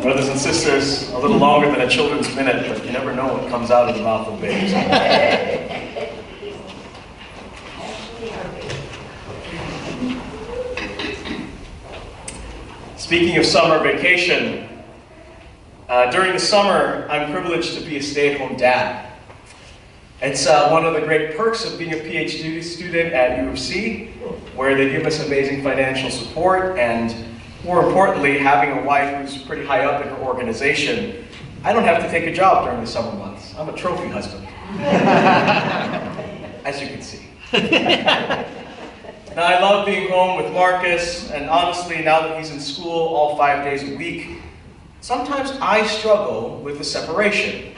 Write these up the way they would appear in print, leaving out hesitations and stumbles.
Brothers and sisters, a little longer than a children's minute, but you never know what comes out of the mouth of babes. Speaking of summer vacation, during the summer, I'm privileged to be a stay-at-home dad. It's one of the great perks of being a PhD student at U of C, where they give us amazing financial support, and more importantly, having a wife who's pretty high up in her organization. I don't have to take a job during the summer months. I'm a trophy husband, as you can see. Now, I love being home with Marcus, and honestly, now that he's in school all 5 days a week, sometimes I struggle with the separation.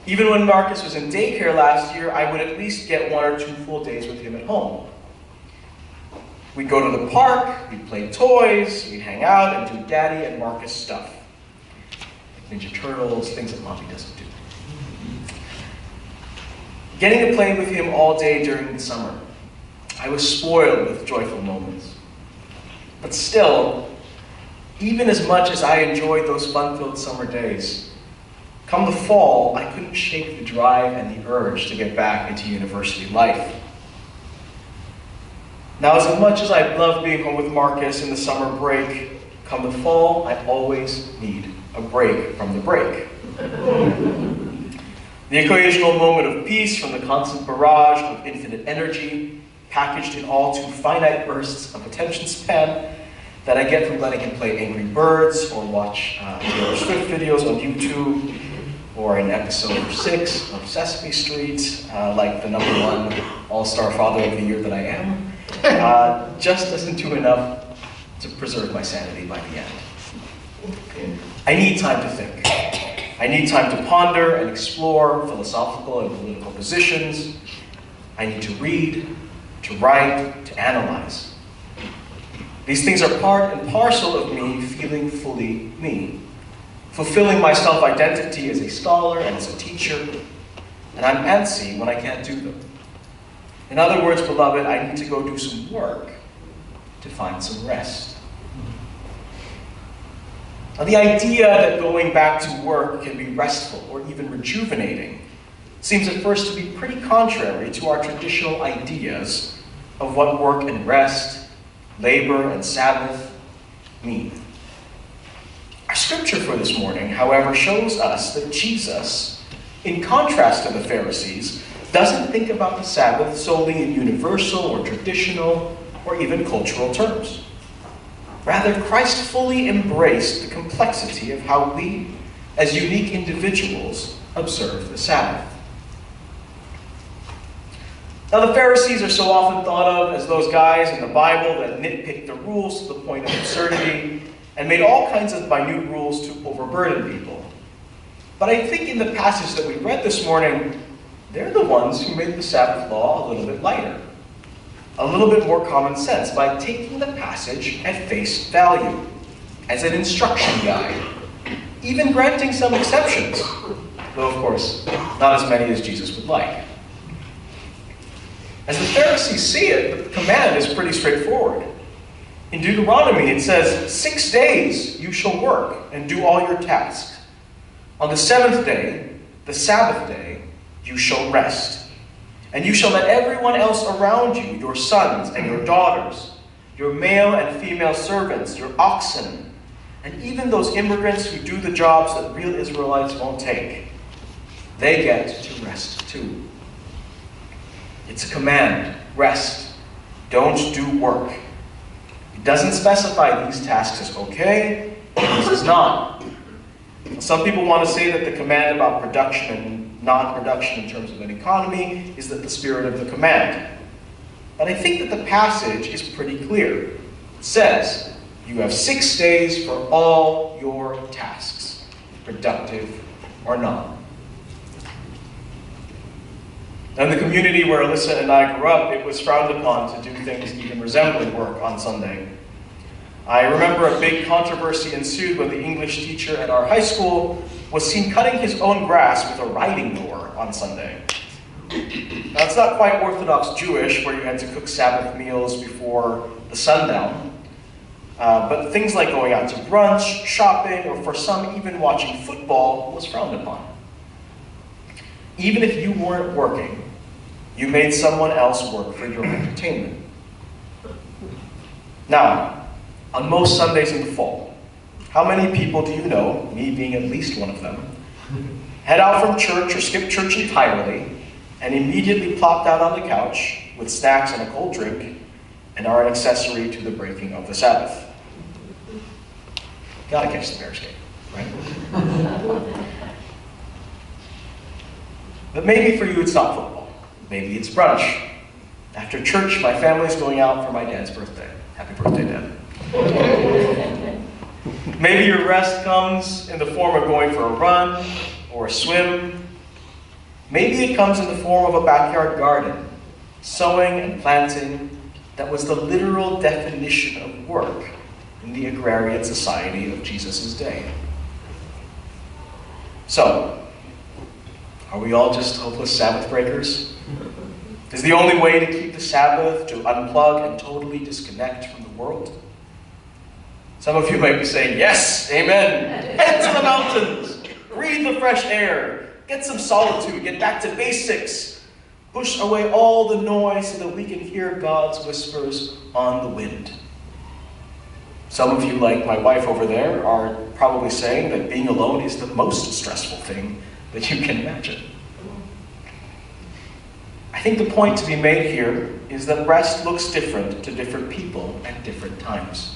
Even when Marcus was in daycare last year, I would at least get 1 or 2 full days with him at home. We'd go to the park, we'd play toys, we'd hang out and do Daddy and Marcus stuff. Like Ninja Turtles, things that Mommy doesn't do. Getting to play with him all day during the summer, I was spoiled with joyful moments. But still, even as much as I enjoyed those fun-filled summer days, come the fall, I couldn't shake the drive and the urge to get back into university life. Now, as much as I love being home with Marcus in the summer break, come the fall, I always need a break from the break. The occasional moment of peace from the constant barrage of infinite energy, packaged in all too finite bursts of attention span that I get from letting him play Angry Birds or watch Taylor Swift videos on YouTube, or an episode 6 of Sesame Street, like the #1 all-star father of the year that I am, just doesn't do enough to preserve my sanity by the end. I need time to think. I need time to ponder and explore philosophical and political positions. I need to read, to write, to analyze. These things are part and parcel of me feeling fully me, fulfilling my self-identity as a scholar and as a teacher, and I'm antsy when I can't do them. In other words, beloved, I need to go do some work to find some rest. Now, the idea that going back to work can be restful or even rejuvenating seems at first to be pretty contrary to our traditional ideas of what work and rest, labor and Sabbath mean. Our scripture for this morning, however, shows us that Jesus, in contrast to the Pharisees, doesn't think about the Sabbath solely in universal or traditional or even cultural terms. Rather, Christ fully embraced the complexity of how we, as unique individuals, observe the Sabbath. Now, the Pharisees are so often thought of as those guys in the Bible that nitpick the rules to the point of absurdity and made all kinds of minute rules to overburden people. But I think in the passage that we read this morning, they're the ones who made the Sabbath law a little bit lighter, a little bit more common sense, by taking the passage at face value, as an instruction guide, even granting some exceptions, though of course, not as many as Jesus would like. As the Pharisees see it, the command is pretty straightforward. In Deuteronomy, it says, 6 days you shall work and do all your tasks. On the 7th day, the Sabbath day, you shall rest. And you shall let everyone else around you, your sons and your daughters, your male and female servants, your oxen, and even those immigrants who do the jobs that real Israelites won't take, they get to rest too. It's a command. Rest. Don't do work. It doesn't specify these tasks as okay, and this is not. Some people want to say that the command about production and non-production in terms of an economy is that the spirit of the command. But I think that the passage is pretty clear. It says, you have 6 days for all your tasks, productive or not. In the community where Alyssa and I grew up, it was frowned upon to do things even resembling work on Sunday. I remember a big controversy ensued when the English teacher at our high school was seen cutting his own grass with a riding mower on Sunday. Now, it's not quite Orthodox Jewish, where you had to cook Sabbath meals before the sundown. But things like going out to brunch, shopping, or for some even watching football was frowned upon. Even if you weren't working, you made someone else work for your entertainment. Now, on most Sundays in the fall, how many people do you know, me being at least one of them, head out from church or skip church entirely and immediately plopped out on the couch with snacks and a cold drink and are an accessory to the breaking of the Sabbath? Gotta catch the Bears game, right? But maybe for you it's not football. Maybe it's brunch. After church, my family's going out for my dad's birthday. Happy birthday, Dad. Maybe your rest comes in the form of going for a run or a swim. Maybe it comes in the form of a backyard garden, sowing and planting. That was the literal definition of work in the agrarian society of Jesus' day. So, are we all just hopeless Sabbath breakers? Is the only way to keep the Sabbath to unplug and totally disconnect from the world? Some of you might be saying, yes, amen. Head to the mountains, breathe the fresh air, get some solitude, get back to basics, push away all the noise so that we can hear God's whispers on the wind. Some of you, like my wife over there, are probably saying that being alone is the most stressful thing that you can imagine. I think the point to be made here is that rest looks different to different people at different times.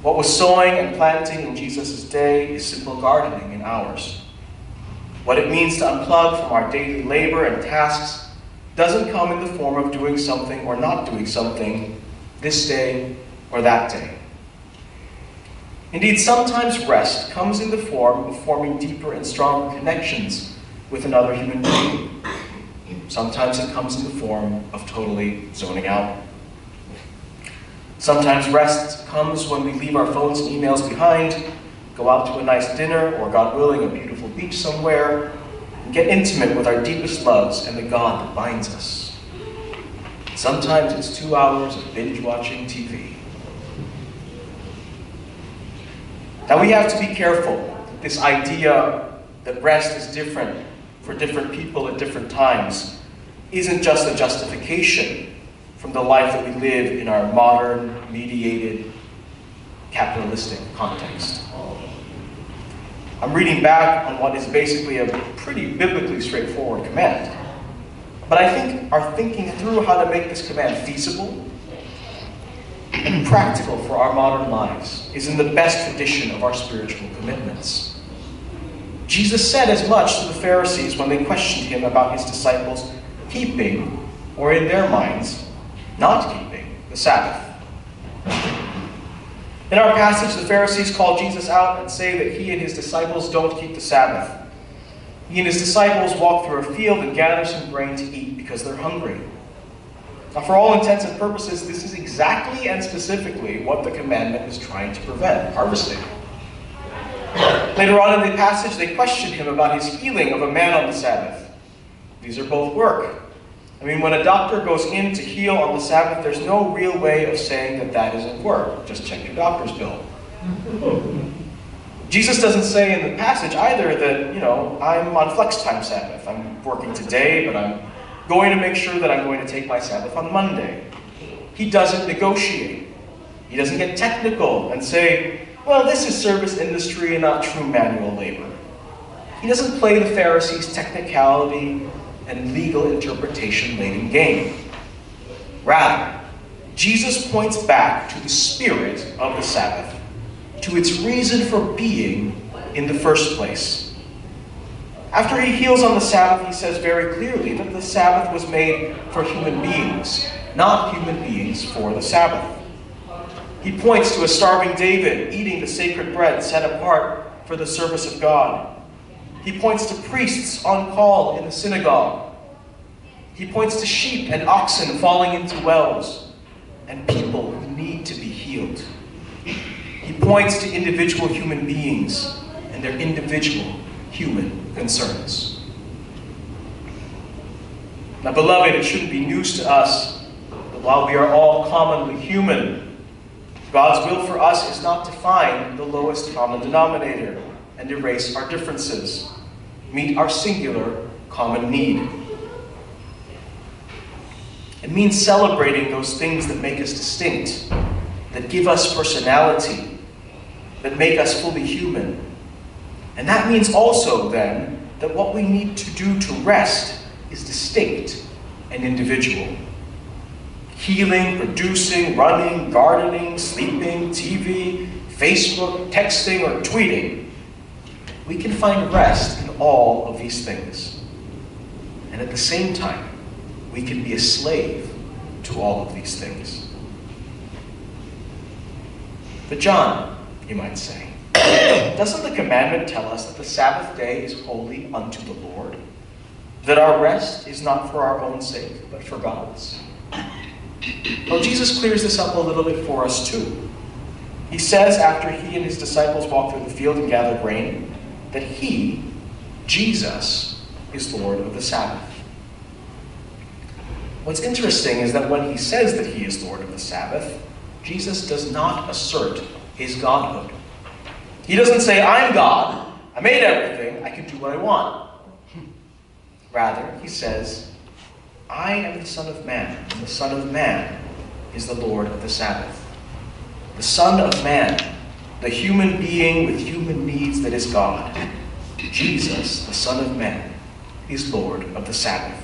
What was sowing and planting in Jesus' day is simple gardening in ours. What it means to unplug from our daily labor and tasks doesn't come in the form of doing something or not doing something this day or that day. Indeed, sometimes rest comes in the form of forming deeper and stronger connections with another human being. Sometimes it comes in the form of totally zoning out. Sometimes rest comes when we leave our phones and emails behind, go out to a nice dinner, or God willing, a beautiful beach somewhere, and get intimate with our deepest loves and the God that binds us. Sometimes it's 2 hours of binge-watching TV. Now we have to be careful. This idea that rest is different for different people at different times isn't just a justification from the life that we live in our modern, mediated, capitalistic context. I'm reading back on what is basically a pretty biblically straightforward command. But I think our thinking through how to make this command feasible and practical for our modern lives is in the best tradition of our spiritual commitments. Jesus said as much to the Pharisees when they questioned him about his disciples keeping, or in their minds, not keeping, the Sabbath. In our passage, the Pharisees call Jesus out and say that he and his disciples don't keep the Sabbath. He and his disciples walk through a field and gather some grain to eat because they're hungry. Now, for all intents and purposes, this is exactly and specifically what the commandment is trying to prevent, harvesting. Later on in the passage, they question him about his healing of a man on the Sabbath. These are both work. I mean, when a doctor goes in to heal on the Sabbath, there's no real way of saying that that isn't work. Just check your doctor's bill. Jesus doesn't say in the passage either that, I'm on flex time Sabbath. I'm working today, but I'm going to make sure that I'm going to take my Sabbath on Monday. He doesn't negotiate. He doesn't get technical and say, well, this is service industry and not true manual labor. He doesn't play the Pharisees' technicality and legal interpretation-laden game. Rather, Jesus points back to the spirit of the Sabbath, to its reason for being in the first place. After he heals on the Sabbath, he says very clearly that the Sabbath was made for human beings, not human beings for the Sabbath. He points to a starving David eating the sacred bread set apart for the service of God. He points to priests on call in the synagogue. He points to sheep and oxen falling into wells and people who need to be healed. He points to individual human beings and their individual human concerns. Now, beloved, it shouldn't be news to us that while we are all commonly human, God's will for us is not to find the lowest common denominator and erase our differences, meet our singular common need. It means celebrating those things that make us distinct, that give us personality, that make us fully human. And that means also, then, that what we need to do to rest is distinct and individual. Healing, producing, running, gardening, sleeping, TV, Facebook, texting, or tweeting. We can find rest in all of these things. And at the same time, we can be a slave to all of these things. But John, you might say, doesn't the commandment tell us that the Sabbath day is holy unto the Lord? That our rest is not for our own sake, but for God's? Well, Jesus clears this up a little bit for us too. He says, after he and his disciples walked through the field and gathered grain, that he, Jesus, is Lord of the Sabbath. What's interesting is that when he says that he is Lord of the Sabbath, Jesus does not assert his godhood. He doesn't say, I'm God, I made everything, I can do what I want. Rather, he says, I am the Son of Man, and the Son of Man is the Lord of the Sabbath. The Son of Man, the human being with human needs that is God. Jesus, the Son of Man, is Lord of the Sabbath.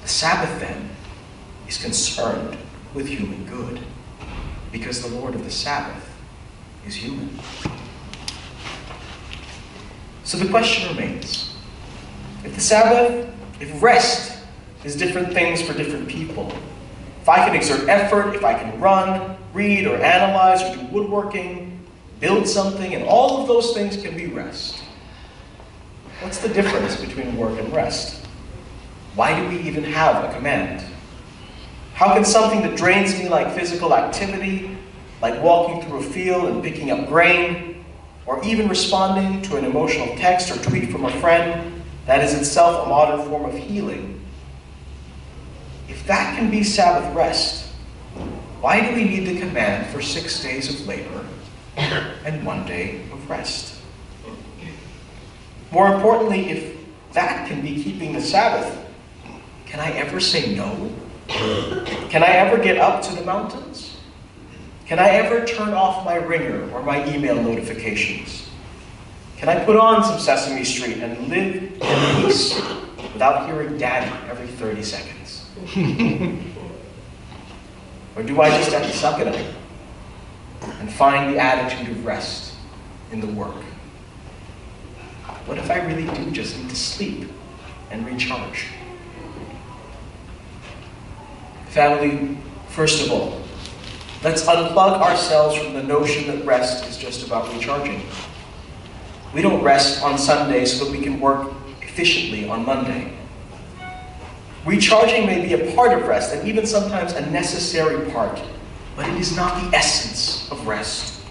The Sabbath, then, is concerned with human good, because the Lord of the Sabbath is human. So the question remains, if rest is different things for different people, if I can exert effort, if I can run, read, or analyze, or do woodworking, build something, and all of those things can be rest, what's the difference between work and rest? Why do we even have a command? How can something that drains me like physical activity, like walking through a field and picking up grain, or even responding to an emotional text or tweet from a friend, that is itself a modern form of healing, if that can be Sabbath rest, why do we need the command for 6 days of labor and 1 day of rest? More importantly, if that can be keeping the Sabbath, can I ever say no? Can I ever get up to the mountains? Can I ever turn off my ringer or my email notifications? Can I put on some Sesame Street and live in peace without hearing Daddy every 30 seconds? Or do I just have to suck it up and find the attitude of rest in the work? What if I really do just need to sleep and recharge? Family, first of all, let's unplug ourselves from the notion that rest is just about recharging. We don't rest on Sunday so that we can work efficiently on Monday. Recharging may be a part of rest, and even sometimes a necessary part, but it is not the essence of rest.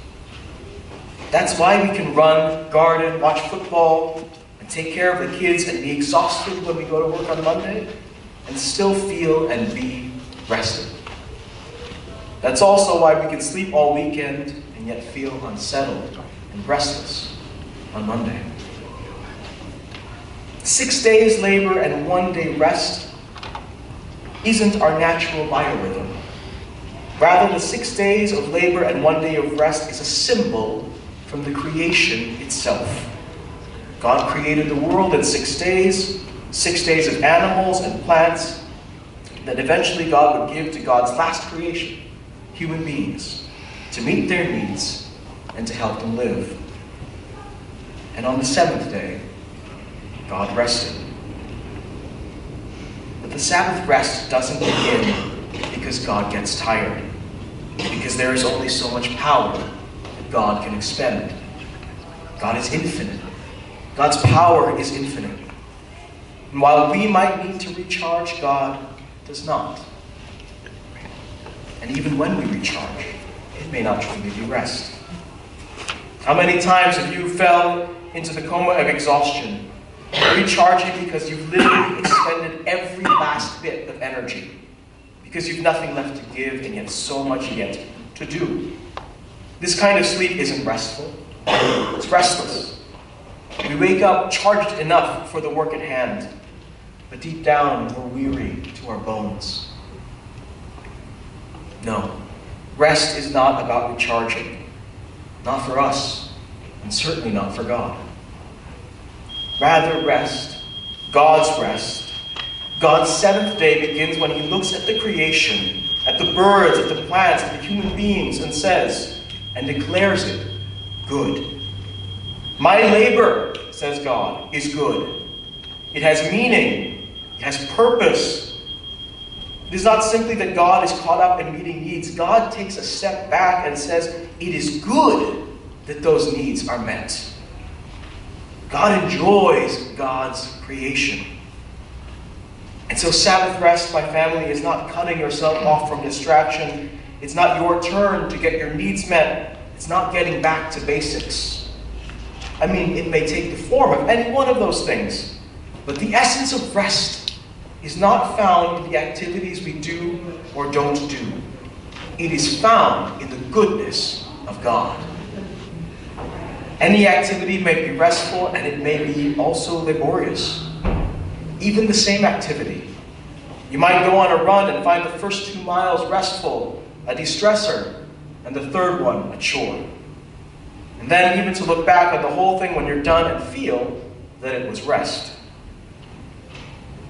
That's why we can run, garden, watch football, and take care of the kids and be exhausted when we go to work on Monday, and still feel and be rested. That's also why we can sleep all weekend and yet feel unsettled and restless on Monday. 6 days labor and 1 day rest isn't our natural biorhythm. Rather, the 6 days of labor and 1 day of rest is a symbol from the creation itself. God created the world in 6 days, 6 days of animals and plants, that eventually God would give to God's last creation, human beings, to meet their needs and to help them live. And on the seventh day, God rested. But the Sabbath rest doesn't begin because God gets tired, because there is only so much power that God can expend. God is infinite. God's power is infinite. And while we might need to recharge, God does not. And even when we recharge, it may not truly be rest. How many times have you fell into the coma of exhaustion, recharging because you've literally expended every last bit of energy, because you've nothing left to give and yet so much yet to do. This kind of sleep isn't restful. It's restless. We wake up charged enough for the work at hand, but deep down we're weary to our bones. No, rest is not about recharging. Not for us, and certainly not for God. Rather, rest, God's rest, God's seventh day begins when he looks at the creation, at the birds, at the plants, at the human beings, and says, and declares it good. My labor, says God, is good. It has meaning. It has purpose. It is not simply that God is caught up in meeting needs. God takes a step back and says, it is good that those needs are met. God enjoys God's creation. And so Sabbath rest, my family, is not cutting yourself off from distraction. It's not your turn to get your needs met. It's not getting back to basics. I mean, it may take the form of any one of those things, but the essence of rest is not found in the activities we do or don't do. It is found in the goodness of God. Any activity may be restful, and it may be also laborious. Even the same activity. You might go on a run and find the first 2 miles restful, a de-stressor, and the third one a chore. And then even to look back at the whole thing when you're done and feel that it was rest.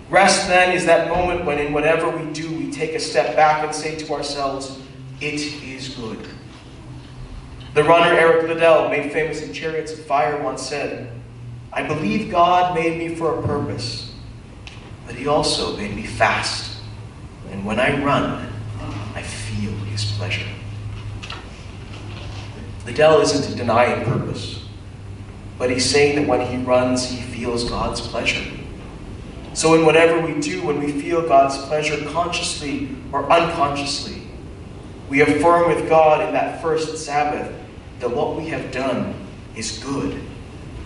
Rest then is that moment when in whatever we do, we take a step back and say to ourselves, it is good. The runner Eric Liddell, made famous in Chariots of Fire, once said, I believe God made me for a purpose, but he also made me fast. And when I run, I feel his pleasure. Liddell isn't denying purpose, but he's saying that when he runs, he feels God's pleasure. So in whatever we do, when we feel God's pleasure consciously or unconsciously, we affirm with God in that first Sabbath that what we have done is good,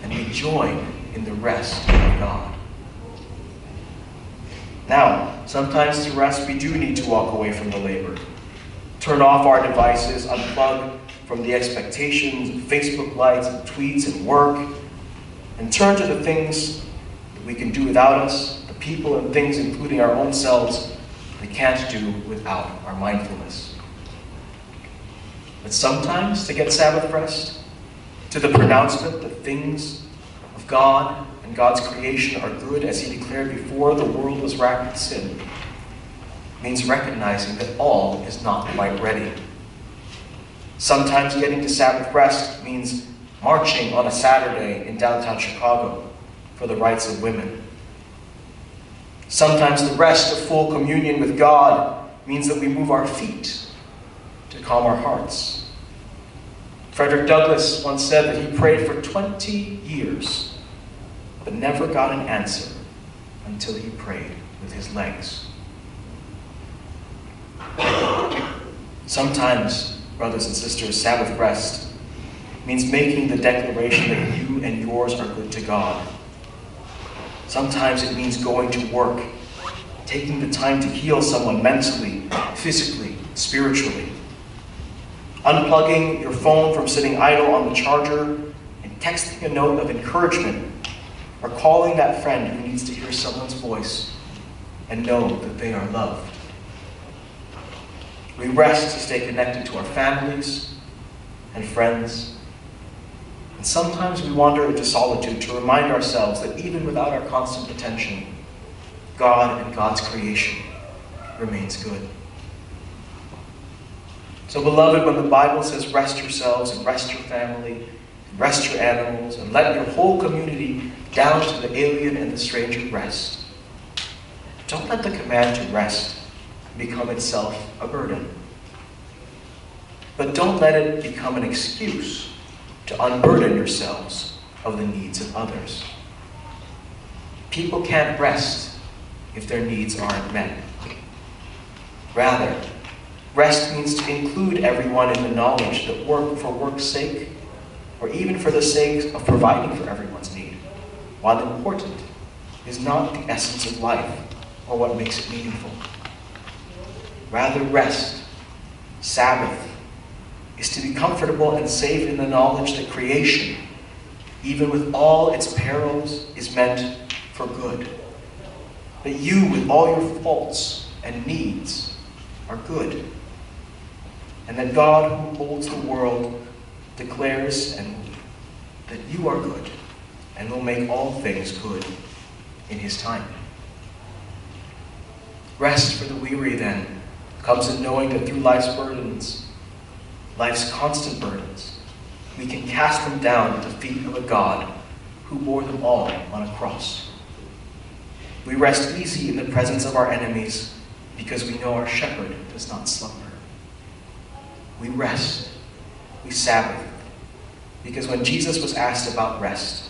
and we join in the rest of God. Now, sometimes to rest, we do need to walk away from the labor. Turn off our devices, unplug from the expectations of Facebook likes and tweets and work, and turn to the things that we can do without us, the people and things, including our own selves, we can't do without our mindfulness. But sometimes, to get Sabbath rest, to the pronouncement that things of God and God's creation are good as he declared before the world was racked with sin, means recognizing that all is not quite ready. Sometimes getting to Sabbath rest means marching on a Saturday in downtown Chicago for the rights of women. Sometimes the rest of full communion with God means that we move our feet to calm our hearts. Frederick Douglass once said that he prayed for 20 years, but never got an answer until he prayed with his legs. Sometimes, brothers and sisters, Sabbath rest means making the declaration that you and yours are good to God. Sometimes it means going to work, taking the time to heal someone mentally, physically, spiritually. Unplugging your phone from sitting idle on the charger and texting a note of encouragement, or calling that friend who needs to hear someone's voice and know that they are loved. We rest to stay connected to our families and friends. And sometimes we wander into solitude to remind ourselves that even without our constant attention, God and God's creation remains good. So beloved, when the Bible says rest yourselves and rest your family, and rest your animals, and let your whole community down to the alien and the stranger rest, don't let the command to rest become itself a burden. But don't let it become an excuse to unburden yourselves of the needs of others. People can't rest if their needs aren't met. Rather, rest means to include everyone in the knowledge that work for work's sake, or even for the sake of providing for everyone's need, while important, is not the essence of life or what makes it meaningful. Rather, rest, Sabbath, is to be comfortable and safe in the knowledge that creation, even with all its perils, is meant for good. That you, with all your faults and needs, are good. And that God, who holds the world, declares that you are good and will make all things good in his time. Rest for the weary, then, comes in knowing that through life's burdens, life's constant burdens, we can cast them down at the feet of a God who bore them all on a cross. We rest easy in the presence of our enemies because we know our shepherd does not slumber. We rest, we Sabbath, because when Jesus was asked about rest,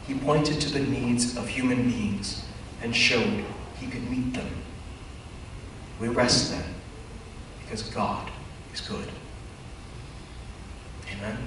he pointed to the needs of human beings and showed he could meet them. We rest then because God is good. Amen.